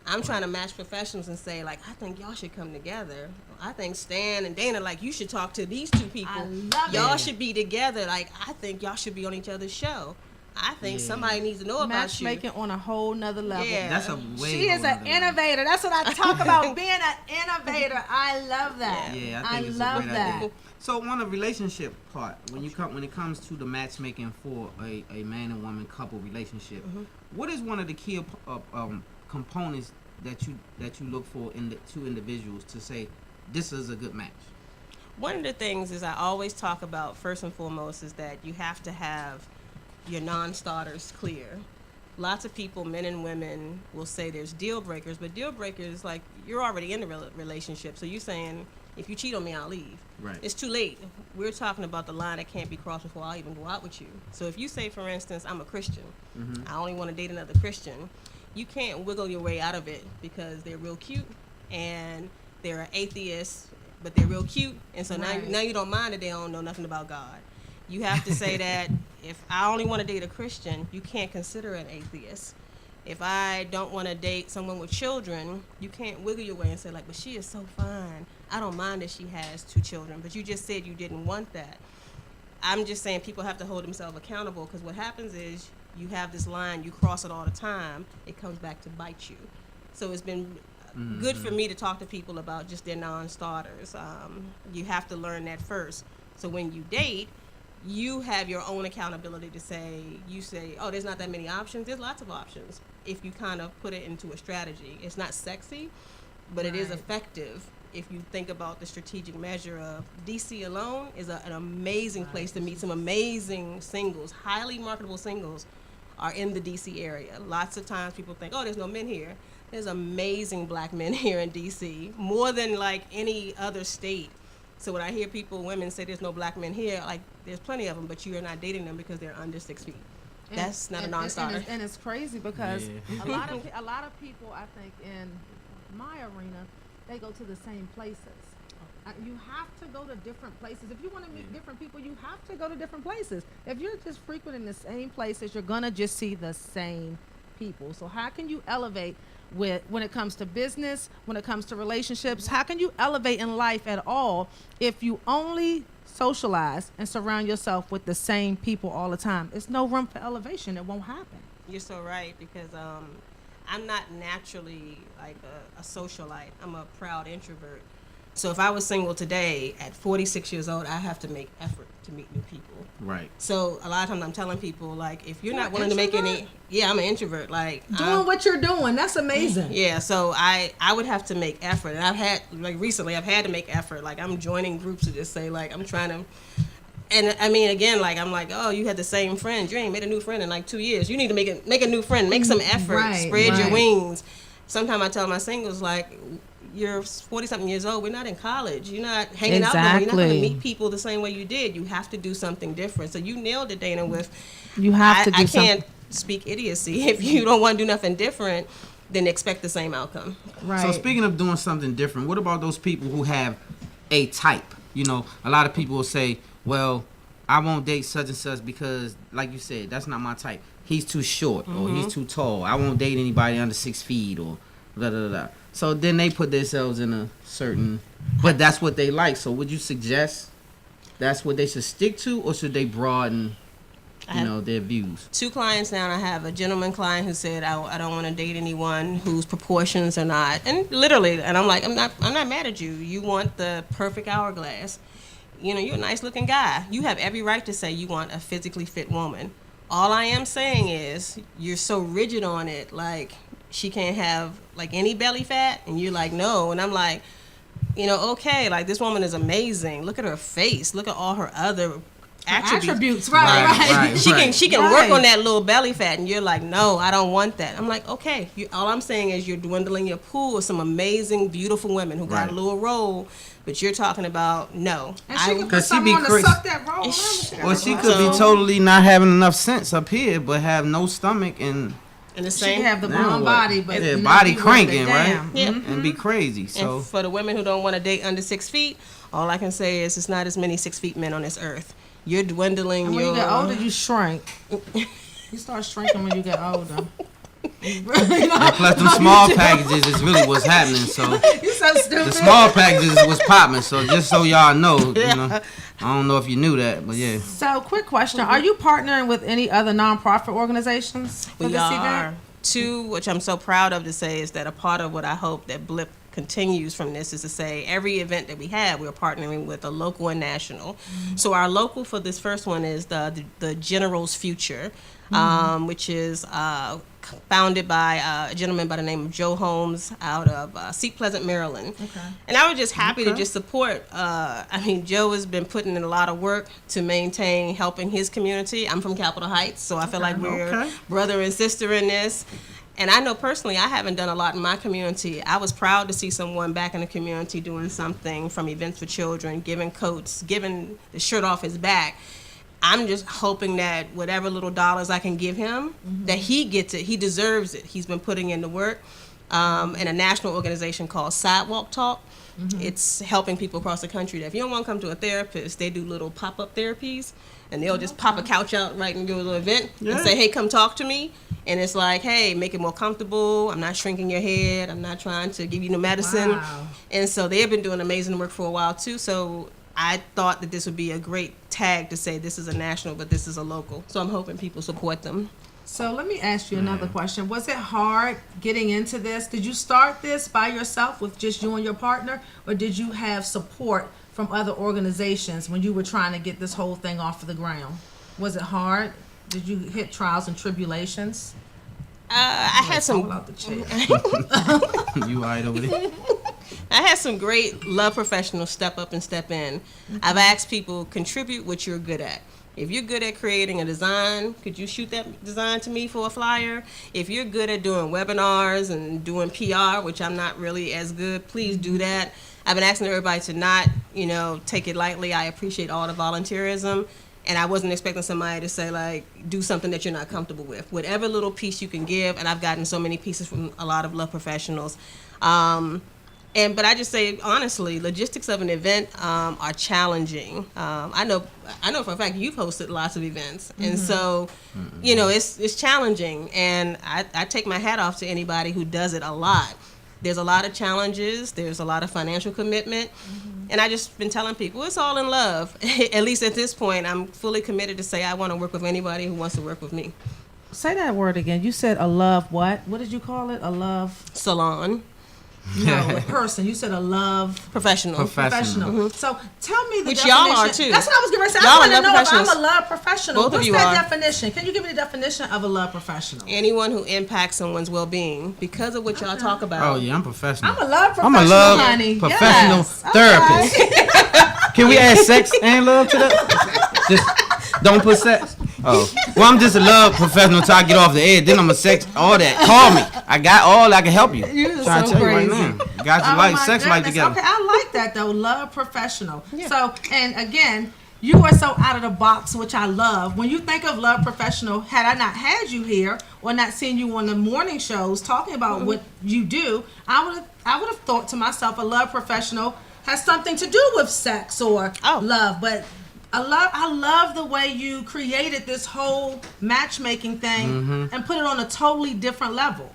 I'm trying to match professionals and say, I think y'all should come together. I think Stan and Dana, you should talk to these two people. I love y'all it. should be together. I think y'all should be on each other's show. I think somebody needs to know about you. Matchmaking on a whole nother level. Yeah. That's a way. She is an innovator. That's what I talk about, being an innovator. I love that. Yeah, I think it's love a great that. idea. So on the relationship part, when it comes to the matchmaking for a man and woman couple relationship, what is one of the key components that you look for in the two individuals to say this is a good match? One of the things is I always talk about, first and foremost, is that you have to have your non-starters clear. lots of people, men and women, will say there's deal breakers, but deal breakers, like, you're already in a relationship. So you're saying, if you cheat on me, I'll leave. Right. It's too late. We're talking about the line that can't be crossed before I even go out with you. So if you say, for instance, I'm a Christian, I only want to date another Christian, you can't wiggle your way out of it because they're real cute and they're an atheist, but they're real cute. And so now you don't mind that they don't know nothing about God. You have to say that if I only want to date a Christian, you can't consider an atheist. If I don't want to date someone with children, you can't wiggle your way and say, like, but she is so fine. I don't mind that she has 2 children, but you just said you didn't want that. I'm just saying people have to hold themselves accountable, because what happens is you have this line, you cross it all the time, it comes back to bite you. So it's been good for me to talk to people about just their non-starters. You have to learn that first. So when you date, you have your own accountability to say, oh, there's not that many options. There's lots of options if you kind of put it into a strategy. It's not sexy, but it is effective if you think about the strategic measure of DC alone is an amazing place to meet some amazing singles, highly marketable singles are in the DC area. Lots of times people think, oh, there's no men here. There's amazing black men here in DC, more than like any other state. So when I hear women say there's no black men here, like, there's plenty of them, but you are not dating them because they're under 6 feet. That's not a non-starter. And it's crazy because a lot of people, I think, in my arena, they go to the same places. You have to go to different places. If you want to meet different people, you have to go to different places. If you're just frequenting the same places, you're gonna just see the same people. So how can you elevate when it comes to business, when it comes to relationships? How can you elevate in life at all if you only socialize and surround yourself with the same people all the time? It's no room for elevation. It won't happen. You're so right, because I'm not naturally like a socialite. I'm a proud introvert. So if I was single today at 46 years old, I have to make effort to meet new people. Right. So a lot of times I'm telling people, like, if you're not willing to make any, I'm an introvert. Like, doing what you're doing, that's amazing. Yeah. So I would have to make effort, and I've had to make effort. Like, I'm joining groups to just say, like, I'm trying to. And I mean, again, like, I'm like, oh, you had the same friend. You ain't made a new friend in like 2 years. You need to make a new friend. Make some effort. Spread your wings. Sometimes I tell my singles, like, you're 40-something years old. We're not in college. You're not hanging out. You're not going to meet people the same way you did. You have to do something different. So you nailed it, Dana, with you have to do I can't speak idiocy. If you don't want to do nothing different, then expect the same outcome. Right. So speaking of doing something different, what about those people who have a type? You know, a lot of people will say, well, I won't date such and such because, like you said, that's not my type. He's too short or he's too tall. I won't date anybody under 6 feet or blah, blah, blah. So then they put themselves in a certain, but that's what they like. So would you suggest that's what they should stick to, or should they broaden, their views? 2 clients now. I have a gentleman client who said, I don't want to date anyone whose proportions are not, and literally, and I'm like, I'm not mad at you. You want the perfect hourglass. You're a nice looking guy. You have every right to say you want a physically fit woman. All I am saying is you're so rigid on it, like, she can't have like any belly fat, and you're like, no. And I'm like, okay, like, this woman is amazing. Look at her face. Look at all her other attributes. Right. She can work on that little belly fat, and you're like, no, I don't want that. I'm like, okay. All I'm saying is you're dwindling your pool of some amazing, beautiful women who got a little roll, but you're talking about no. And she can put someone to suck that roll. Well, she could be totally not having enough sense up here, but have no stomach and. And the same. She have the bomb body, but body cranking, right? Yeah. And be crazy. So and for the women who don't want to date under 6 feet, all I can say is it's not as many 6 feet men on this earth. You're dwindling. And when you get older, you shrink. You start shrinking when you get older. And plus, them small packages is really what's happening. So you so stupid. The small packages was popping. So just so y'all know, I don't know if you knew that, but yeah. So, quick question: are you partnering with any other nonprofit organizations for this event? 2, which I'm so proud of to say, is that a part of what I hope that Blip continues from this is to say every event that we have, we're partnering with a local and national. So our local for this first one is the General's Future, which is founded by a gentleman by the name of Joe Holmes out of Seat Pleasant, Maryland. Okay. And I was just happy to just support. I mean, Joe has been putting in a lot of work to maintain helping his community. I'm from Capitol Heights, so I feel like we're brother and sister in this. And I know personally I haven't done a lot in my community. I was proud to see someone back in the community doing something from Events for Children, giving coats, giving the shirt off his back. I'm just hoping that whatever little dollars I can give him, that he gets it. He deserves it. He's been putting in the work. And a national organization called Sidewalk Talk. It's helping people across the country that if you don't want to come to a therapist, they do little pop-up therapies. And they'll just pop a couch out right in your little event and say, hey, come talk to me. And it's like, hey, make it more comfortable. I'm not shrinking your head. I'm not trying to give you no medicine. Wow. And so they have been doing amazing work for a while, too. So I thought that this would be a great tag to say this is a national, but this is a local. So I'm hoping people support them. So let me ask you another question. Was it hard getting into this? Did you start this by yourself with just you and your partner? Or did you have support from other organizations when you were trying to get this whole thing off of the ground? Was it hard? Did you hit trials and tribulations? I had some. You all right over there? I had some great love professionals step up and step in. I've asked people, contribute what you're good at. If you're good at creating a design, could you shoot that design to me for a flyer? If you're good at doing webinars and doing PR, which I'm not really as good, please do that. I've been asking everybody to not, take it lightly. I appreciate all the volunteerism. And I wasn't expecting somebody to say, like, do something that you're not comfortable with. Whatever little piece you can give, and I've gotten so many pieces from a lot of love professionals. But I just say, honestly, logistics of an event are challenging. I know for a fact you've hosted lots of events. And so, it's challenging. And I take my hat off to anybody who does it a lot. There's a lot of challenges. There's a lot of financial commitment. And I just been telling people, it's all in love. At least at this point, I'm fully committed to say I want to work with anybody who wants to work with me. Say that word again. You said a love what? What did you call it? A love? Salon. No, a person. You said a love professional. So tell me the which definition. Y'all are too. That's what I was going to say. Y'all I want to know if I'm a love professional. Both What's of you that are. definition? Can you give me the definition of a love professional? Anyone who impacts someone's well-being because of what y'all talk about. Oh yeah, I'm professional. I'm a love professional, I'm a love honey. professional therapist. Okay. Can we add sex and love to that? Just don't put sex. Oh, well, I'm just a love professional till I get off the edge. Then I'm a sex, all that. Call me. I got all I can help you. You're trying so to tell crazy. you right now. Got you like sex goodness. like together. Okay, I like that though. Love professional. Yeah. So, and again, you are so out of the box, which I love. When you think of love professional, had I not had you here or not seen you on the morning shows talking about what you do, I would have thought to myself, a love professional has something to do with sex or love, but. I love the way you created this whole matchmaking thing and put it on a totally different level.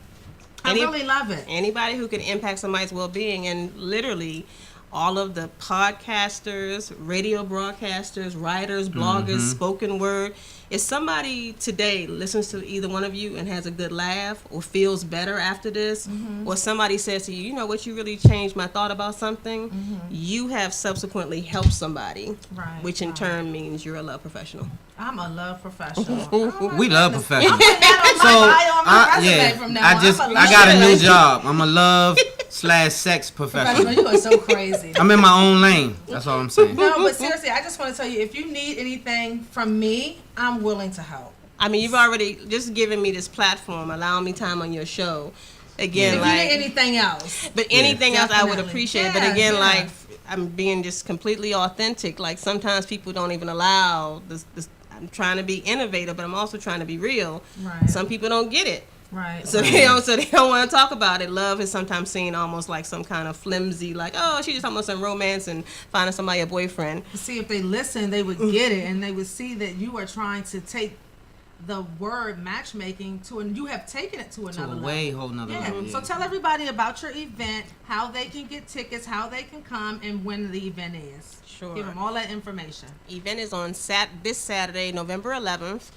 I really love it. Anybody who can impact somebody's well-being, and literally all of the podcasters, radio broadcasters, writers, bloggers, spoken word. If somebody today listens to either one of you and has a good laugh or feels better after this, or somebody says to you, you know what, you really changed my thought about something, you have subsequently helped somebody, which in turn means you're a love professional. I'm a love professional. We love professionals. So I got a new job. I'm a love/sex professional. You are so crazy. I'm in my own lane. That's all I'm saying. No, but seriously, I just want to tell you, if you need anything from me, I'm willing to help. I mean, you've already just given me this platform, allowing me time on your show. Again, if like you need anything else, but anything else I would appreciate. Yeah, but again, like I'm being just completely authentic. Like sometimes people don't even allow this. I'm trying to be innovative, but I'm also trying to be real. Right. Some people don't get it. Right. So they don't want to talk about it. Love is sometimes seen almost like some kind of flimsy, like, oh, she's just talking about some romance and finding somebody a boyfriend. See, if they listen, they would get it, and they would see that you are trying to take the word matchmaking and you have taken it to another level. Way whole nother level. So tell everybody about your event, how they can get tickets, how they can come, and when the event is. Sure. Give them all that information. Event is on this Saturday, November 11th.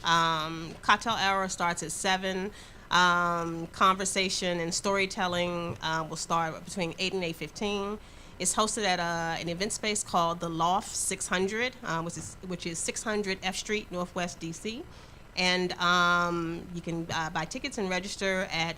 Cocktail hour starts at 7. Conversation and storytelling will start between 8 and 8:15. It's hosted at an event space called the Loft 600, which is 600 F Street, Northwest DC. And you can buy tickets and register at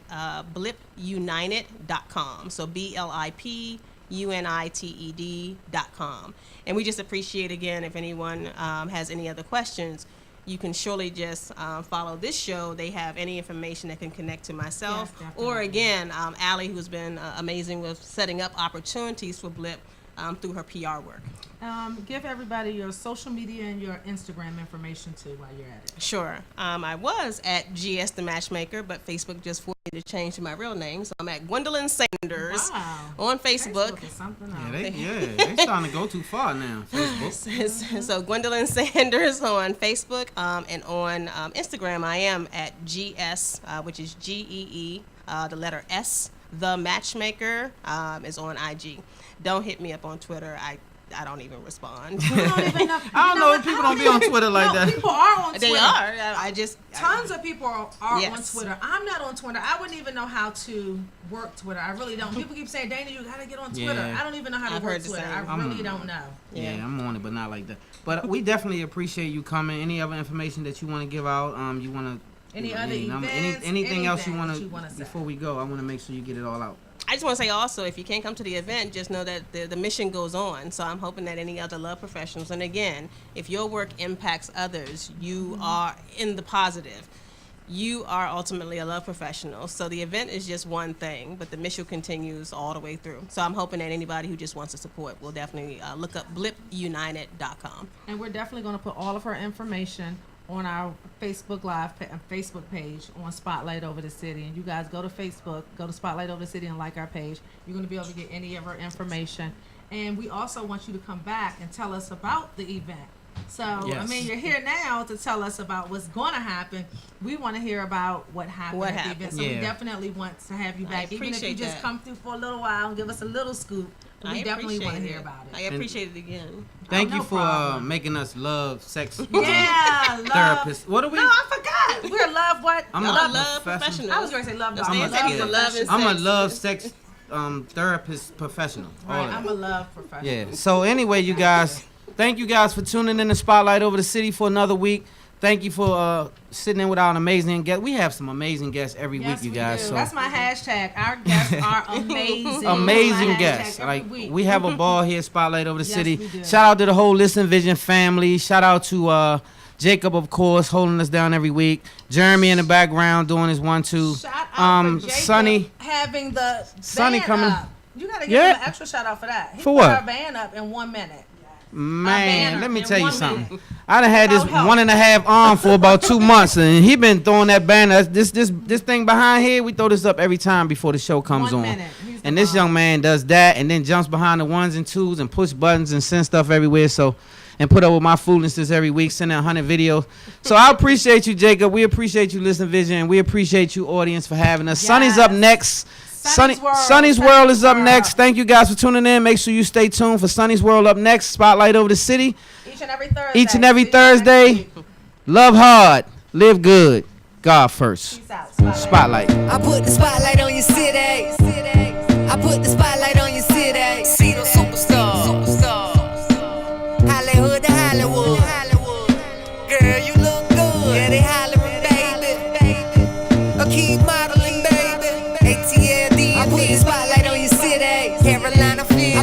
blipunited.com. So BLIPUNITED.com. And we just appreciate, again, if anyone has any other questions, you can surely just follow this show. They have any information that can connect to myself. Yes, or, again, Allie, who's been amazing with setting up opportunities for Blip through her PR work. Give everybody your social media and your Instagram information too while you're at it. Sure. I was at GS the Matchmaker, but Facebook just forced me to change to my real name. So I'm at Gwendolyn Sanders on Facebook. Is something else. They starting to go too far now. Facebook. So Gwendolyn Sanders on Facebook, and on Instagram I am at GS, which is GEE, the letter S. The Matchmaker is on IG. Don't hit me up on Twitter. I don't even respond. We don't even know. I don't know if people don't be on Twitter like that. People are on Twitter. They are. Tons of people are on Yes. Twitter. I'm not on Twitter. I wouldn't even know how to work Twitter. I really don't. People keep saying, Dana, you got to get on Twitter. Yeah. I don't even know how to I've work heard the Twitter. same. I really don't know. Yeah, I'm on it, but not like that. But we definitely appreciate you coming. Any other information that you want to give out? You want to Any other events? anything else you that want you to wanna say? before we go? I want to make sure you get it all out. I just want to say also, if you can't come to the event, just know that the mission goes on. So I'm hoping that any other love professionals, and again, if your work impacts others, you are in the positive. You are ultimately a love professional. So the event is just one thing, but the mission continues all the way through. So I'm hoping that anybody who just wants to support will definitely look up blipunited.com. And we're definitely going to put all of her information on our Facebook Facebook page on Spotlight Over the City. And you guys go to Facebook, go to Spotlight Over the City and like our page. You're going to be able to get any of our information. And we also want you to come back and tell us about the event. So, Yes. I mean, you're here now to tell us about what's going to happen. We want to hear about what happened at the event. So we definitely want to have you back. Even if you just come through for a little while and give us a little scoop. We definitely want to hear about it. I appreciate it again. Thank no you for problem. making us love sex Yeah, love. therapists. What are we? No, I forgot. We're love what? I'm Love, a professional. I was going to say love. No, I'm a Stan said he's a love and I'm a sex. love sex therapist professional. All Right, of I'm it. a love professional. Yeah. So anyway, you guys, thank you guys for tuning in to Spotlight Over the City for another week. Thank you for sitting in with our amazing guests. We have some amazing guests every Yes, week, you we guys. do. So That's my hashtag. Our guests are amazing. amazing My hashtag guests. every Like week. we have a ball here, Spotlight Over the Yes, City. we do. Shout out to the whole Listen Vision family. Shout out to Jacob, of course, holding us down every week. Jeremy in the background doing his 1-2. Shout out for Jacob Sonny having the Sonny band coming. up. You gotta give Yeah. him an extra shout out for that. He For put what? our band up in 1 minute. Man, banner let me in tell you 1 something. minute. I done had this Without help. 1.5 arm for about 2 months, and he been throwing that banner. This thing behind here, we throw this up every time before the show comes 1 on. minute. He's the And this bomb. young man does that, and then jumps behind the 1s and 2s and push buttons and send stuff everywhere. So, and put up with my foolishness every week, sending 100 videos. So I appreciate you, Jacob. We appreciate you, Listen Vision, and we appreciate you, audience, for having us. Yes. Sonny's up next. Sonny's World. Sonny's World is up World. next. Thank you guys for tuning in. Make sure you stay tuned for Sonny's World up next. Spotlight Over the City. Each and every Thursday. Each and every See you next Thursday. week. Love hard. Live good. God first. Peace out. Spotlight. I put the spotlight on your city. I put the spotlight on your city. See the superstars. Hollywood to Hollywood. Girl, you look good. Yeah, they hollering, baby. Keep modeling, baby. ATLD. I put the spotlight on your city. Carolina, Philly.